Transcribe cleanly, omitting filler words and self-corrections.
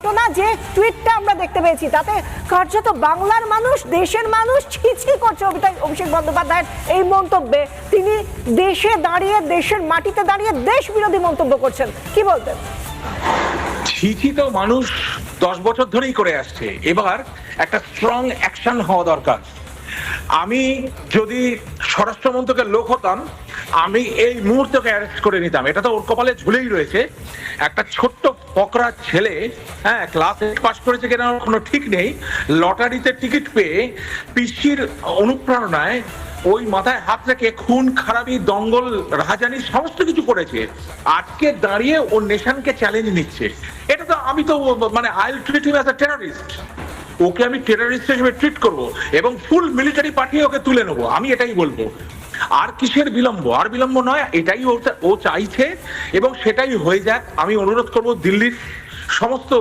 ঘটনা, যে টুইটটা আমরা দেখতে পেয়েছি, তাতে কার্যত বাংলার মানুষ, দেশের মানুষ ছি করছে অভিষেক বন্দ্যোপাধ্যায়ের এই মন্তব্যে। তিনি দেশে দাঁড়িয়ে, দেশের মাটিতে দাঁড়িয়ে দেশ বিরোধী মন্তব্য করছেন, কি বলবেন? ছিছি তো মানুষ 10 বছর ধরেই করে আসছে, এবার একটা স্ট্রং অ্যাকশন হওয়া দরকার। আমি যদি স্বরাষ্ট্রমন্ত্রকের লোক হতাম, আমি এই মুহূর্তকে অ্যারেস্ট করে নিতাম। এটা তো ওর কপালে ঝুলেই রয়েছে। একটা ছোট্ট ফকরা ছেলে, হ্যাঁ, ক্লাস 8 পাস করেছে কিনা কোনো ঠিক নেই, লটারিতে টিকিট পেয়ে পিসির অনুপ্রেরণায় ওই মাথায় হাত রেখে খুন খারাপি, দঙ্গল, রাহাজানি সমস্ত কিছু করেছে। আজকে দাঁড়িয়ে ও নেশনকে চ্যালেঞ্জ নিচ্ছে। এটা তো আমি তো মানে I will treat him as a terrorist. Okay আমি টেররিস্ট হিসেবে ট্রিট করব এবং ফুল মিলিটারি পাঠিয়ে ওকে তুলে নেবো, আমি এটাই বলবো। আর কিসের বিলম্ব? আর বিলম্ব নয়, এটাই ও চাইছে এবং সেটাই হয়ে যাক। আমি অনুরোধ করব দিল্লির সমস্ত